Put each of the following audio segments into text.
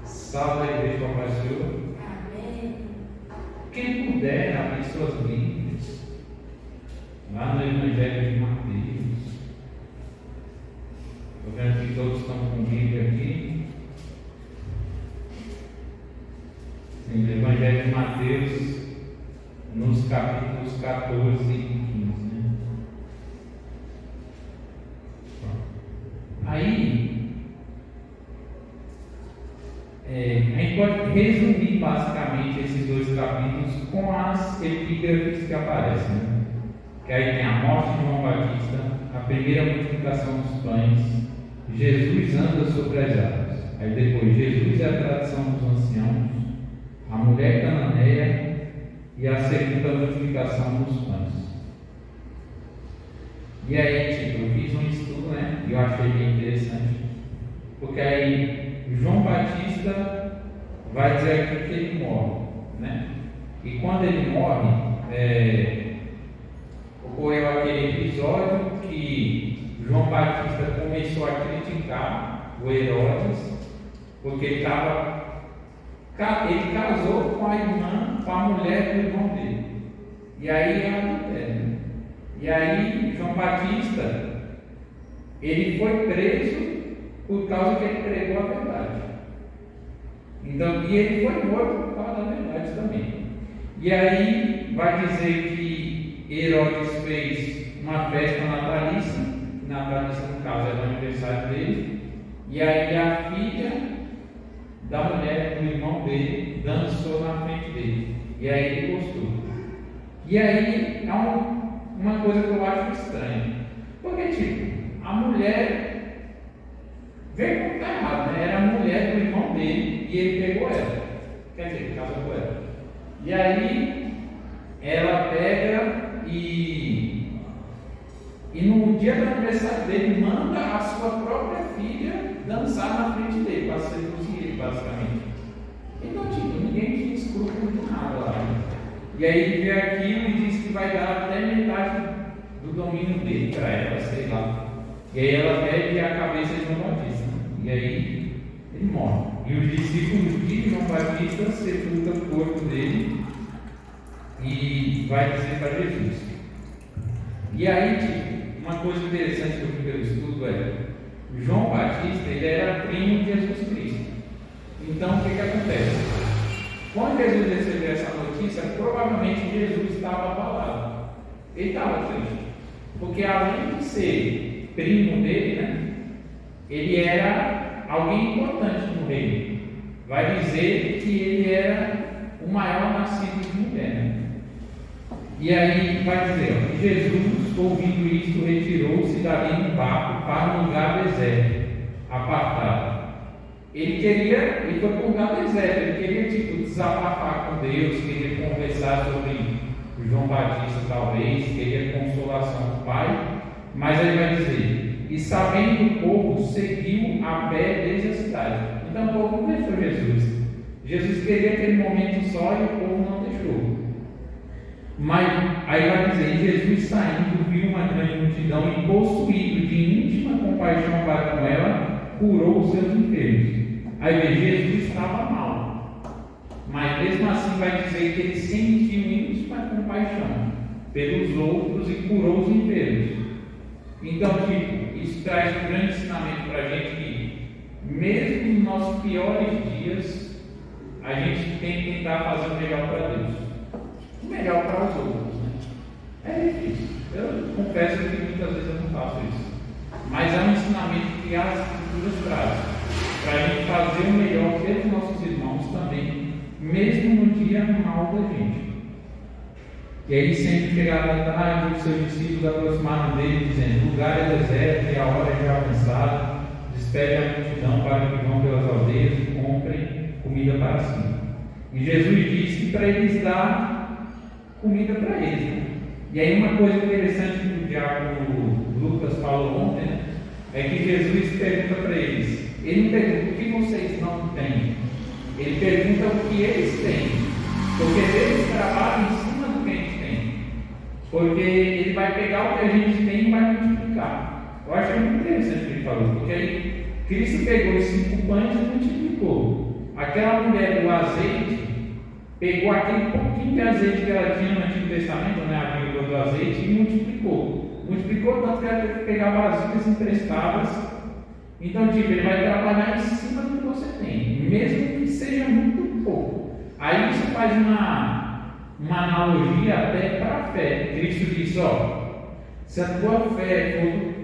Sal da igreja para o Senhor. Amém. Quem puder abrir suas Bíblias, lá no Evangelho de Mateus. Estou vendo que todos estão com Bíblia aqui. Sim, no Evangelho de Mateus, nos capítulos 14 e 15. Né? Aí, a gente pode resumir basicamente esses dois capítulos com as epígrafes que aparecem. Né? Que aí tem a morte de João Batista, a primeira multiplicação dos pães, Jesus anda sobre as águas. Aí depois, Jesus é a tradição dos anciãos, a mulher cananeia e a segunda multiplicação dos pães. E aí, tipo, eu fiz um estudo, né? E eu achei bem interessante, porque aí João Batista vai dizer aqui que ele morre, né? E quando ele morre, ocorreu aquele episódio que João Batista começou a criticar o Herodes, porque ele casou com a irmã, com a mulher do irmão dele, e aí é adultério. E aí João Batista, ele foi preso por causa que ele pregou a verdade. Então, e ele foi morto por causa da verdade também. E aí vai dizer que Herodes fez uma festa natalícia no caso era o aniversário dele, e aí a filha da mulher do irmão dele dançou na frente dele, e aí ele gostou. E aí é uma coisa que eu acho estranha, porque tipo, a mulher veio como está errado, né? Era a mulher do irmão dele e ele pegou ela, quer dizer, casou com ela. E aí ela pega e no dia do aniversário dele manda a sua própria filha dançar na frente dele, para seduzir ele, basicamente. Então, tipo, ninguém tinha escrúpulo de nada lá. E aí ele vê aquilo e diz que vai dar até metade do domínio dele para ela, sei lá. E aí ela pede a cabeça de João Batista. E aí ele morre. E os discípulos de João Batista sepultam o corpo dele e vai dizer para Jesus. E aí, tipo, uma coisa interessante que eu vi pelo estudo é João Batista, ele era primo de Jesus Cristo. Então, o que acontece? Quando Jesus recebeu essa notícia, provavelmente Jesus estava abalado. Ele estava triste. Porque além de ser primo dele, né, ele era alguém importante no reino. Vai dizer que ele era o maior nascido de mulher. Né? E aí vai dizer que Jesus, ouvindo isto, retirou-se dali no barco para um lugar deserto, apartado. Ele foi para um lugar deserto, ele queria tipo desabafar com Deus, queria conversar sobre João Batista talvez, queria consolação do Pai, mas ele vai dizer, e sabendo o povo, seguiu a pé desde a cidade. Então o povo não deixou Jesus. Jesus queria aquele momento só e o povo não deixou. Mas aí vai dizer, Jesus saindo, viu uma grande multidão e possuído de íntima compaixão para com ela, curou os seus enfermos. Aí vê, Jesus estava mal, mas mesmo assim vai dizer que ele sentiu íntima compaixão pelos outros e curou os enfermos. Então, tipo, isso traz um grande ensinamento para a gente que, mesmo nos nossos piores dias, a gente tem que tentar fazer o melhor para Deus, o melhor para os outros. Né? É difícil, eu confesso que muitas vezes eu não faço isso, mas é um ensinamento que as Escrituras trazem, para a gente fazer o melhor pelos nossos irmãos também, mesmo no dia mal da gente. E aí sempre chegaram à tarde, os seus discípulos aproximaram dele, dizendo, o lugar é deserto e a hora é já avançada, despede a multidão para que vão pelas aldeias e comprem comida para si. E Jesus disse para eles dar comida para eles. Né? E aí uma coisa interessante que o diácono Lucas falou ontem, né, é que Jesus pergunta para eles, ele não pergunta o que vocês não têm, ele pergunta o que eles têm, porque eles trabalham em cima do que a gente tem, porque ele vai pegar o que a gente tem e vai multiplicar. Eu acho que é muito interessante o que ele falou, porque aí Cristo pegou os 5 pães e multiplicou. Aquela mulher do azeite pegou aquele pouquinho de azeite que ela tinha no Antigo Testamento, né, a vírgula do azeite, e multiplicou. Multiplicou tanto que ela teve que pegar vasilhas emprestadas. Então, tipo, ele vai trabalhar em cima do que você tem, mesmo que seja muito pouco. Aí isso faz uma analogia até para a fé. Cristo diz: ó, se a tua fé for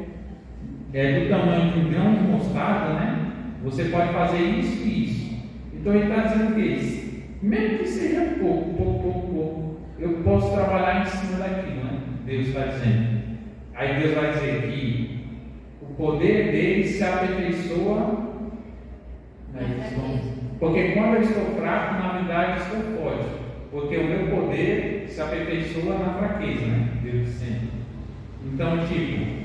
do tamanho de um grão de mostarda, né, você pode fazer isso e isso. Então ele está dizendo que mesmo que seja pouco, eu posso trabalhar em cima daquilo, né? Deus está dizendo. Aí Deus vai dizer que o poder dele se aperfeiçoa, né? Porque quando eu estou fraco, na verdade estou forte, porque o meu poder se aperfeiçoa na fraqueza, né? Deus dizendo. Então, tipo,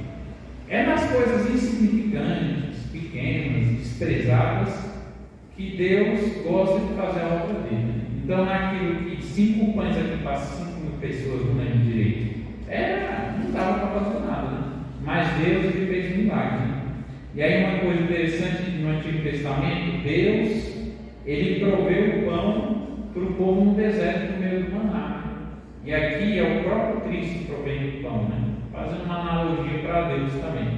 é nas coisas insignificantes, pequenas, desprezadas, que Deus gosta de fazer a obra dele. Então, naquilo que 5 pães aqui para 5.000 pessoas, não lembro direito, não dava para fazer nada, né? Mas Deus ele fez um milagre. Né? E aí, uma coisa interessante no Antigo Testamento: Deus ele proveu o pão para o povo no deserto no meio do maná. E aqui é o próprio Cristo provendo o pão, né? Fazendo uma analogia para Deus também,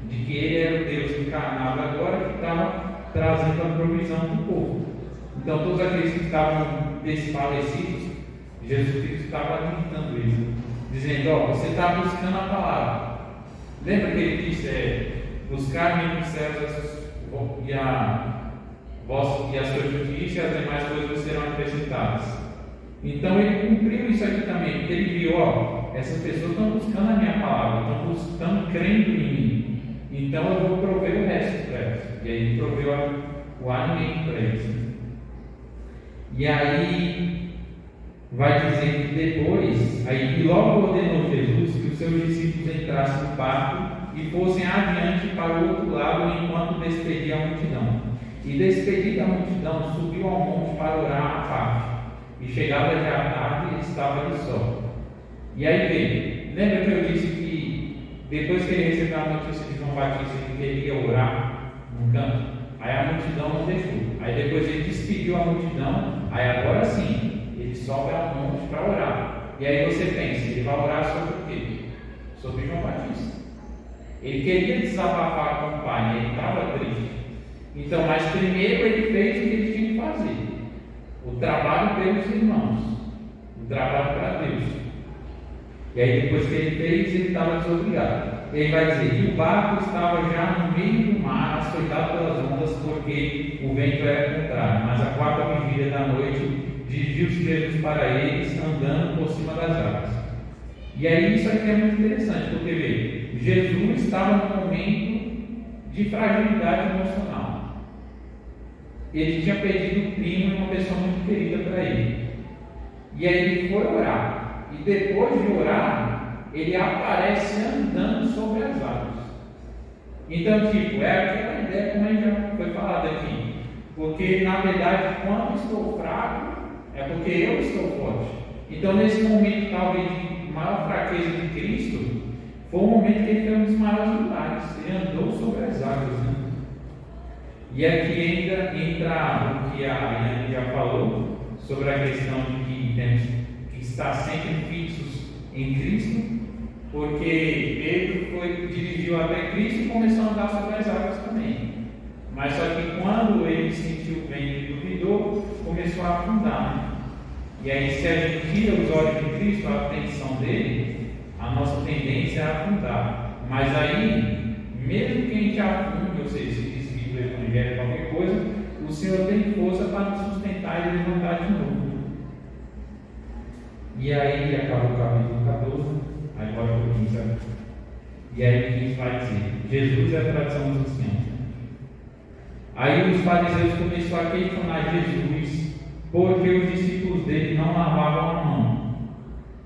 de que ele era o Deus encarnado agora que estava trazendo a provisão do povo. Então todos aqueles que estavam desfalecidos, Jesus Cristo estava alimentando eles, dizendo: ó, você está buscando a palavra. Lembra que ele disse: buscar nos céus e a sua justiça, e as demais coisas serão acrescentadas. Então ele cumpriu isso aqui também, porque ele viu: ó, essas pessoas estão buscando a minha palavra, estão crendo em mim, então eu vou prover o resto para elas. E aí ele proveu o alimento para eles. E aí vai dizer que depois, aí logo ordenou Jesus que os seus discípulos entrassem no barco e fossem adiante para o outro lado enquanto despedia a multidão. E despedida a multidão, subiu ao monte para orar à parte. E chegava já à tarde e estava de sol. E aí veio, lembra que eu disse que depois que ele recebeu a notícia de João Batista que ele ia orar num canto, aí a multidão não deixou. Aí depois ele despediu a multidão, aí agora sim, ele sobe ao monte para orar. E aí você pensa, ele vai orar sobre o quê? Sobre João Batista. Ele queria desabafar com o pai, ele estava triste. Então, mas primeiro ele fez o que ele tinha que fazer. O trabalho pelos irmãos, o trabalho para Deus. E aí depois que ele fez, ele estava desobrigado. Ele vai dizer: e o barco estava já no meio do mar, açoitado pelas ondas, porque o vento era contrário. Mas a 4ª vigília da noite, dirigiu-se Jesus para eles, andando por cima das águas. E aí isso aqui é muito interessante, porque veja, Jesus estava num momento de fragilidade emocional. Ele tinha perdido um primo e uma pessoa muito querida para ele. E aí ele foi orar. E depois de orar, ele aparece andando sobre as águas. Então, tipo, é aquela ideia como a gente já foi falado aqui. Porque, na verdade, quando estou fraco, é porque eu estou forte. Então, nesse momento, talvez, de maior fraqueza de Cristo, foi o momento que ele fez um dos maiores milagres. Ele andou sobre as águas, né? E aqui entra o que a Iane já falou sobre a questão de que temos que estar sempre fixos em Cristo, porque Pedro dirigiu até Cristo e começou a andar sobre as águas também. Mas só que quando ele sentiu o vento e duvidou, começou a afundar. Né? E aí, se a gente tira os olhos de Cristo, a atenção dele, a nossa tendência é afundar. Mas aí, mesmo que a gente afunde, ou seja, se desvie do Evangelho, qualquer coisa, o Senhor tem força para nos sustentar e levantar de novo. E aí, acabou o capítulo 14, agora o 15. E aí, o 15 vai dizer: Jesus é a tradição dos anciãos. Aí os fariseus começaram a questionar Jesus, porque os discípulos dele não lavavam a mão.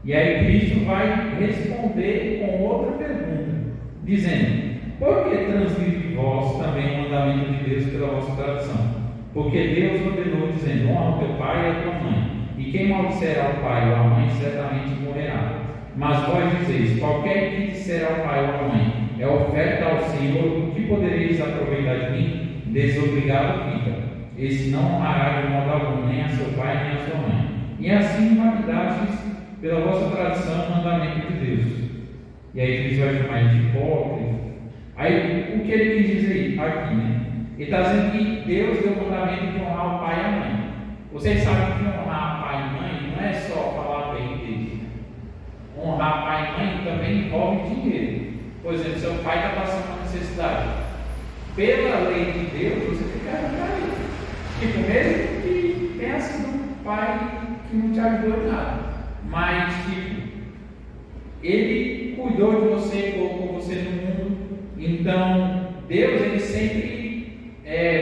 E aí Cristo vai responder com outra pergunta, dizendo: por que transgride vós também o mandamento de Deus pela vossa tradição? Porque Deus ordenou, dizendo: honra o teu pai e a tua mãe, e quem maldisser ao pai ou à mãe certamente morrerá. Mas vós dizeis: qualquer que disser ao pai ou à mãe, é oferta ao Senhor, o que podereis aproveitar de mim? Desobrigado fica. Esse não honrará de modo algum nem a seu pai nem a sua mãe. E assim invalidastes pela vossa tradição o mandamento de Deus. E aí Cristo vai chamar ele de hipócrita. Aí o que ele quis dizer aqui, né? Ele está dizendo que Deus deu o mandamento de honrar o pai e a mãe. Vocês sabem que honrar pai e mãe não é só falar bem deles. Honrar pai e mãe também envolve dinheiro. Por exemplo, seu pai está passando uma necessidade. Pela lei de Deus, você tem que ajudar ele. Tipo, mesmo que tenha sido um pai que não te ajudou em nada. Mas, tipo, ele cuidou de você, colocou você no mundo. Então, Deus, ele sempre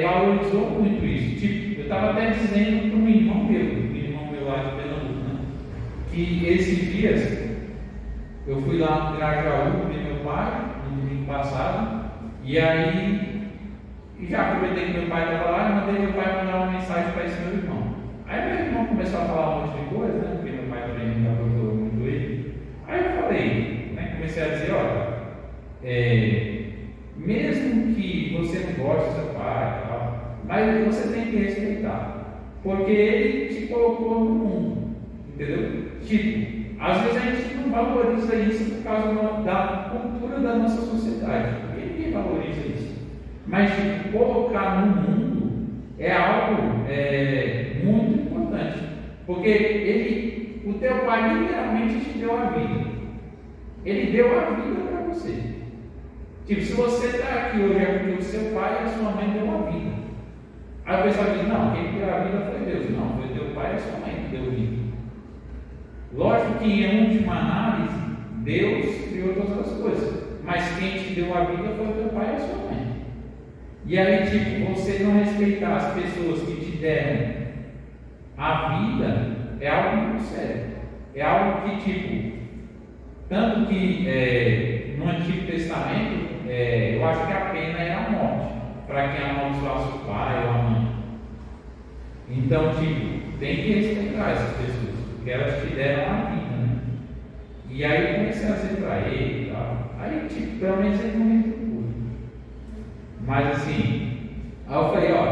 valorizou muito isso. Tipo, eu estava até dizendo para um irmão meu lá de Pernambuco, né? Que esses dias eu fui lá no Grajaú ver meu pai no domingo passado, e aí já aproveitei que meu pai estava lá e mandei meu pai mandar uma mensagem para esse meu irmão. Aí meu irmão começou a falar um monte de coisa, né? Porque meu pai também não estava muito ele. Aí eu falei, né? Comecei a dizer, olha, mesmo que você não goste do seu pai, tal, mas você tem que respeitar, porque ele te colocou no mundo, entendeu? Tipo, às vezes a gente não valoriza isso por causa da cultura da nossa sociedade, porque ninguém valoriza isso. Mas tipo, colocar no mundo é algo muito importante, porque o teu pai literalmente te deu a vida. Ele deu a vida para você. Tipo, se você está aqui hoje é porque o seu pai e a sua mãe deu a vida. Aí o pessoal diz, não, quem deu a vida foi Deus. Não, foi teu pai e a sua mãe que deu a vida. Lógico que em última análise, Deus criou todas as coisas. Mas quem te deu a vida foi o teu pai e a sua mãe. E aí, tipo, você não respeitar as pessoas que te deram a vida é algo muito sério. É algo que, tipo, tanto que no Antigo Testamento, eu acho que a pena era a morte, para quem amaldiçoasse o pai ou a mãe. Então, tipo, tem que respeitar essas pessoas, porque elas te deram a vida, né? E aí eu comecei a dizer para ele e tal. Aí, tipo, pelo menos ele não me procura. Mas assim, aí eu falei, ó,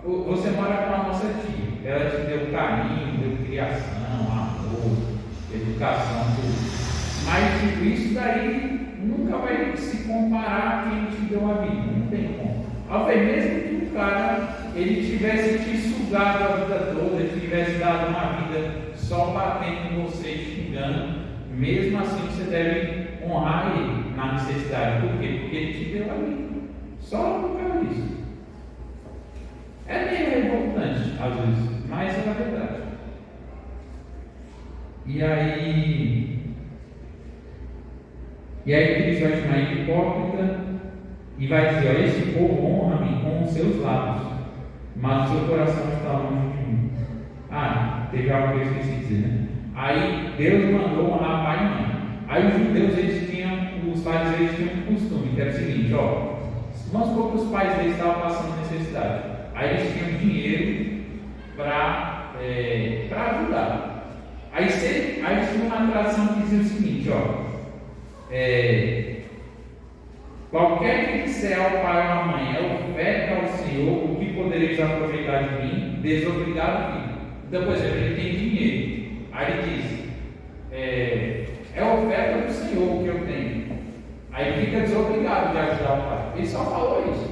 você mora com a nossa tia, ela te deu carinho, deu criação, amor, educação, tudo. Mas tipo, isso daí nunca vai se comparar a quem te deu a vida, não tem como. Aí eu falei, mesmo que o cara ele tivesse te sugado a vida toda, ele tivesse dado uma vida só batendo em você e xingando, mesmo assim você deve honrar ele na necessidade. Por quê? Porque ele te deu a vida. Só por causa disso. É meio revoltante às vezes, mas é a verdade. E aí Cristo vai chamar ele de hipócrita e vai dizer, ó, esse povo honra-me com os seus lábios, mas o seu coração está longe de mim. Ah, teve algo que eu esqueci de dizer, né? Aí Deus mandou honrar pai e mãe. Aí os judeus, os fariseus tinham um costume, que era o seguinte, ó, vamos supor que os pais deles estavam passando necessidade. Aí eles tinham dinheiro para ajudar. Aí tinha uma tradição que dizia o seguinte, ó, qualquer que disser ao pai ou à mãe, oferta ao Senhor, o que podereis aproveitar de mim, desobrigado fica. Então, por exemplo, ele tem dinheiro. Aí ele diz, é oferta do Senhor o que eu tenho. Aí ele fica desobrigado de ajudar o pai. Ele só falou isso.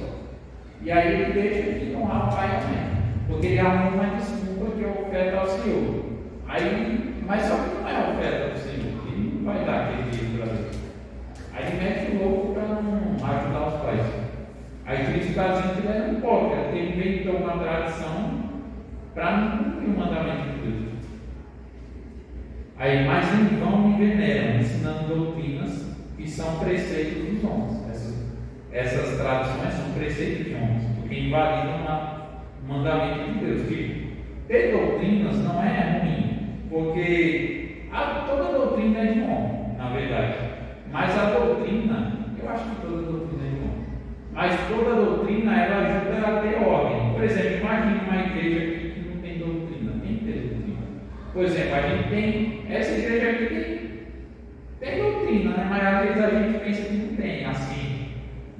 E aí ele deixa de honrar o pai e a mãe, porque ele arruma uma desculpa que é oferta ao Senhor. Mas só que não é oferta do Senhor, ele não vai dar aquele dinheiro para Deus. Aí ele mete o louco para não ajudar os pais. Aí Cristo está dizendo que ele é um hipócrita, que ele inventou uma tradição para não cumprir o mandamento de Deus. Aí, mas em vão me veneram, ensinando doutrinas que são preceitos dos homens. Essas tradições são preceitos de homens, porque invalidam o mandamento de Deus. Tipo, ter doutrinas não é ruim, porque toda doutrina é de homem, na verdade. Mas a doutrina, eu acho que toda doutrina é de homem, mas toda doutrina ela ajuda a ter ordem. Por exemplo, imagine uma igreja aqui que não tem doutrina, tem que ter doutrina. Por exemplo, a gente tem, essa igreja aqui tem doutrina, né? Mas às vezes a gente pensa que não tem, assim.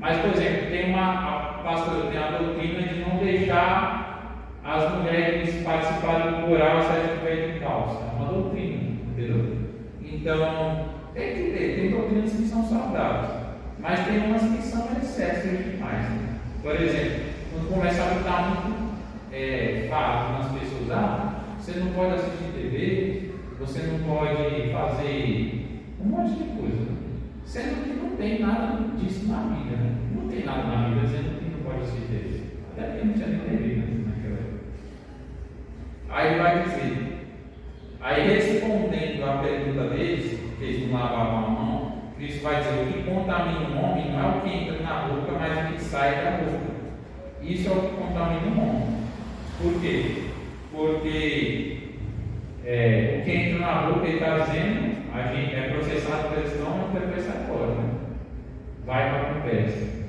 Mas, por exemplo, tem a doutrina de não deixar as mulheres participarem do coral se elas estiverem de calça. É uma doutrina, entendeu? Então, tem que ter, tem doutrinas que são saudáveis, mas tem umas que são excessivas demais. Né? Por exemplo, quando começa a botar muito fato nas pessoas, você não pode assistir TV, você não pode fazer um monte de coisa, sendo que não tem nada disso na Bíblia. Né? Não tem nada na Bíblia dizendo que não pode assistir TV. Até porque não tinha nem TV naquela época. Aí vai dizer, aí respondendo a pergunta deles, que eles não lavavam a mão, Cristo vai dizer: o que contamina o homem não é o que entra na boca, mas o que sai da boca. Isso é o que contamina o homem. Por quê? Porque o que entra na boca, ele está dizendo, a gente é processado pelo estômago e depois sai fora. Né? Vai para a compressa.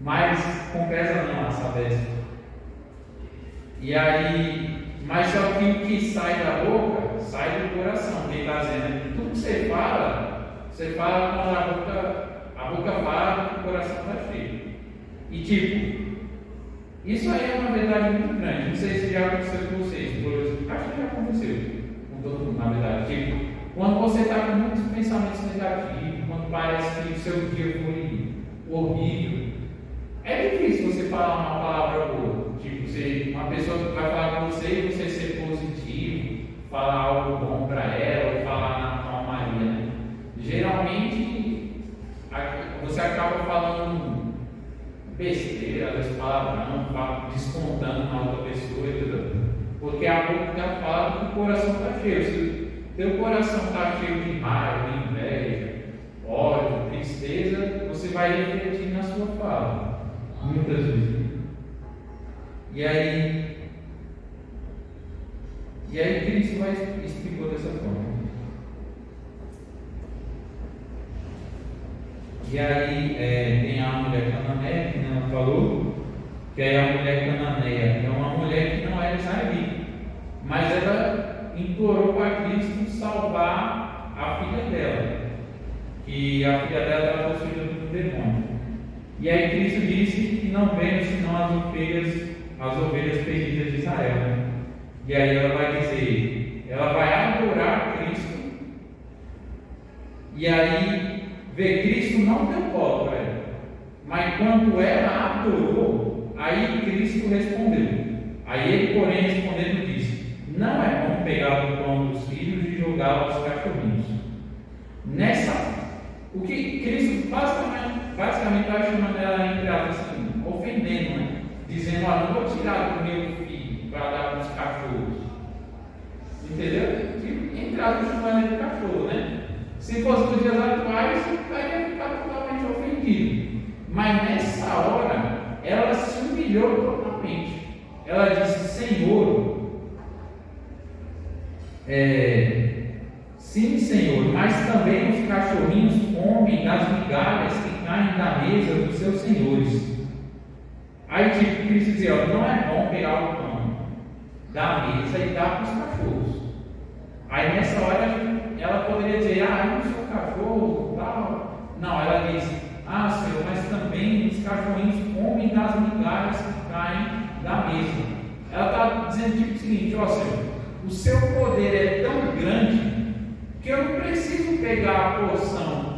Mas compressa não, essa dessa. E aí, mas só que o que sai da boca, sai do coração. Quem está dizendo, tudo que você fala quando a boca fala que o coração está cheio. E tipo, isso aí é uma verdade muito grande. Não sei se já aconteceu com vocês, acho que já aconteceu com todo mundo, na verdade. Tipo, quando você está com muitos pensamentos negativos, quando parece que o seu dia foi horrível, é difícil você falar uma palavra boa. Tipo, uma pessoa que vai falar com você e você ser positivo, falar algo bom para ela, falar na calmaria. Né? Geralmente, você acaba falando besteira, às vezes palavrão, descontando na outra pessoa, entendeu? Porque a boca fala que o coração está cheio. Se o teu coração está cheio de raiva, inveja, ódio, tristeza, você vai refletir na sua fala, muitas vezes. E aí Cristo explicou dessa forma. E aí tem a mulher cananeia, que ela falou, que é a mulher cananeia, é uma mulher que não era israelita, mas ela implorou para Cristo salvar a filha dela, que a filha dela estava possuída por um demônio. E aí Cristo disse que não veio senão as ovelhas perdidas de Israel. E aí ela vai dizer, ela vai adorar Cristo, e aí ver Cristo não deu bola para ela, mas quando ela adorou, aí Cristo respondeu. Aí ele, porém, respondendo, disse: não é bom pegar o pão dos filhos e jogá-lo aos cachorrinhos. O que Cristo basicamente está chamando ela entre elas assim, ofendendo, né? Dizendo: não vou tirar do meu filho para dar para os cachorros. Entendeu? Entre elas, chamando ela de cachorro, né? Se fosse nos dias atuais, ela ia ficar totalmente ofendido. Mas nessa hora, ela se humilhou totalmente. Ela disse: Senhor, sim, Senhor, mas também os cachorrinhos comem das migalhas que caem da mesa dos seus senhores. Aí Cristo dizia: não é bom pegar o pão da mesa e dar para os cachorros. Aí nessa hora ela poderia dizer: eu não sou cachorro, tal. Não, ela diz: Senhor, mas também os cachorrinhos comem das migalhas que caem da mesa. Ela está dizendo tipo o seguinte: Senhor, o seu poder é tão grande que eu não preciso pegar a porção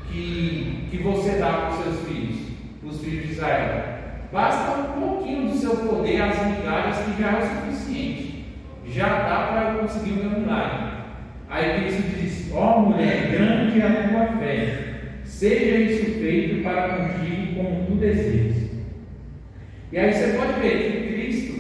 que você dá para os seus filhos, os filhos de Israel. Basta um pouquinho do seu poder, as migalhas, que já é o suficiente. Já dá para eu conseguir o meu milagre. Aí Cristo diz: mulher, grande é a tua fé, seja isso feito para contigo como tu desejas. E aí você pode ver que Cristo,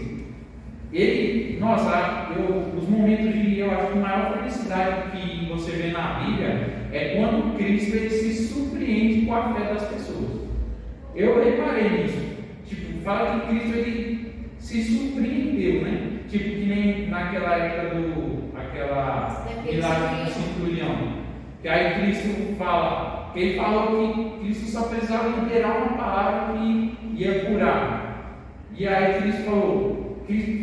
os momentos de, eu acho que a maior felicidade que você vê na Bíblia é quando Cristo ele se surpreende com a fé das pessoas. Eu reparei nisso. Tipo, fala que Cristo ele se surpreendeu, né? Tipo, que nem naquela época aquela milagre do centurião. Que aí Cristo fala, que ele falou que Cristo só precisava liberar uma palavra que ia curar. E aí Cristo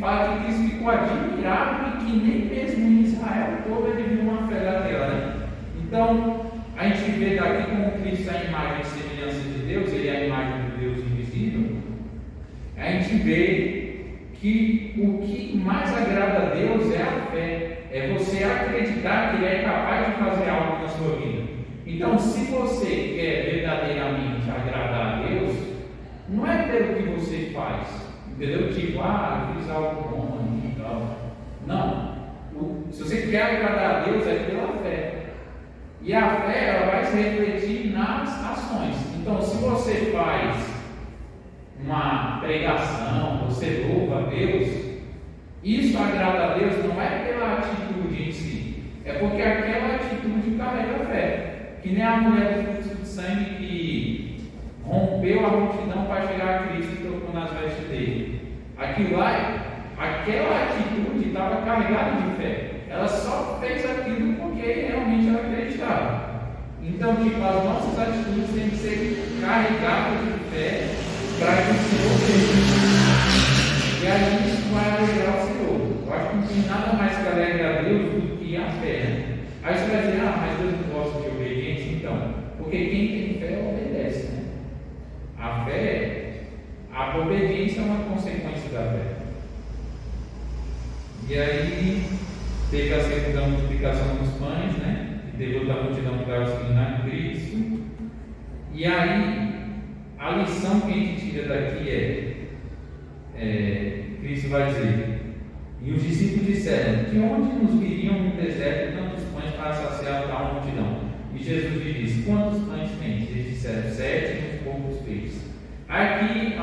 fala que Cristo ficou admirado e que nem mesmo em Israel todo ele viu uma fé daquela, né? Então, a gente vê daqui que como Cristo é a imagem e semelhança de Deus, ele é a imagem de Deus invisível, a gente vê que o que mais agrada a Deus é a fé, é você acreditar que Ele é capaz de fazer algo na sua vida. Então, se você quer verdadeiramente agradar a Deus, não é pelo que você faz, entendeu? Tipo, eu fiz algo bom e tal. Não. Se você quer agradar a Deus, é pela fé. E a fé, ela vai se refletir nas ações. Então, se você faz uma pregação, você louva a Deus, isso agrada a Deus não é pela atitude em si, é porque aquela atitude carrega fé. Que nem a mulher do fluxo de sangue que rompeu a multidão para chegar a Cristo e tocou nas vestes dele. Aquilo lá, aquela atitude estava carregada de fé. Ela só fez aquilo porque realmente ela acreditava. Então, tipo, as nossas atitudes têm que ser carregadas de fé para que o Senhor veja. E aí isso vai alegrar o Senhor. Eu acho que não tem nada mais que alegra a Deus do que a fé, né? Aí você vai dizer, mas Deus não gosta de obediência. Então, porque quem tem fé obedece, né? A fé, a obediência é uma consequência da fé. E aí teve a segunda multiplicação dos pães, né? Que teve outra multidão que estava seguindo a Cristo. E aí a lição que a gente tira daqui Cristo vai dizer: e os discípulos disseram, de onde nos viriam no deserto tantos pães para saciar tal multidão? E Jesus lhe disse, quantos pães tens? Eles disseram, 7 e uns poucos peixes. Aqui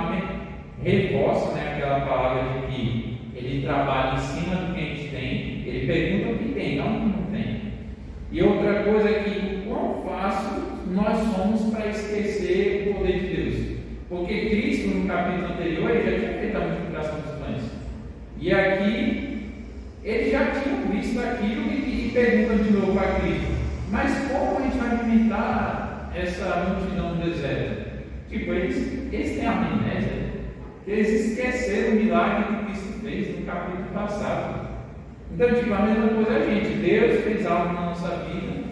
reforça, né, aquela palavra de que ele trabalha em cima do que a gente tem, ele pergunta o que tem, não o que não tem. E outra coisa é que o quão fácil nós somos para esquecer o poder de Deus. Porque Cristo, no capítulo anterior, ele já tinha feito a multiplicação dos pães. E aqui, ele já tinha visto aquilo e pergunta de novo para Cristo, mas como a gente vai alimentar essa multidão no deserto? Tipo, eles têm amnésia, eles esqueceram o milagre que Cristo fez no capítulo passado. Então, tipo, a mesma coisa a gente, Deus fez algo na nossa vida,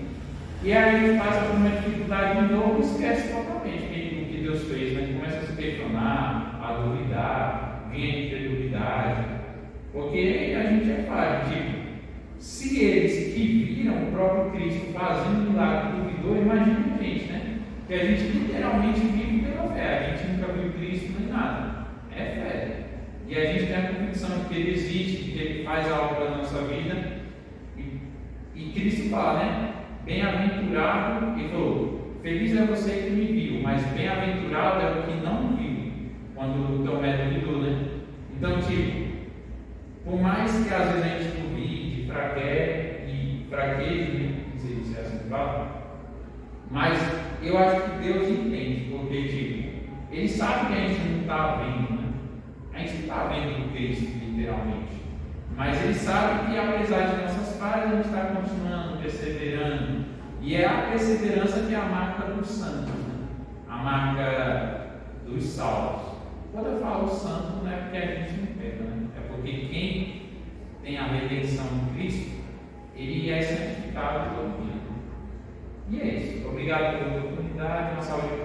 e aí a gente passa por uma dificuldade de novo e esquece totalmente o que Deus fez, mas começa a se questionar, a duvidar, vem a incredulidade. Porque a gente é falho, tipo, se eles que viram o próprio Cristo fazendo milagre duvidou, imagina a gente, né? Que a gente literalmente vive pela fé, a gente nunca viu Cristo nem nada, é fé. E a gente tem a convicção de que Ele existe, de que Ele faz algo para a nossa vida. E Cristo fala, né? Bem-aventurado, Ele falou, feliz é você que me viu, mas bem-aventurado é o que não viu, quando o Tomé duvidou, né? Então, tipo, por mais que às vezes a gente duvide, fraqueje, não sei se é assim que fala, mas eu acho que Deus entende, porque tipo, Ele sabe que a gente não está vendo, né? A gente não está vendo o Cristo, literalmente, mas Ele sabe que apesar de nossas falhas, a gente está continuando, perseverando, e é a perseverança que é a marca dos santos, né? A marca dos salvos. Quando eu falo santo, não é porque a gente não pega, né? É porque quem tem a redenção em Cristo, ele é santificado todo dia. E é isso. Obrigado pela oportunidade. Uma salva de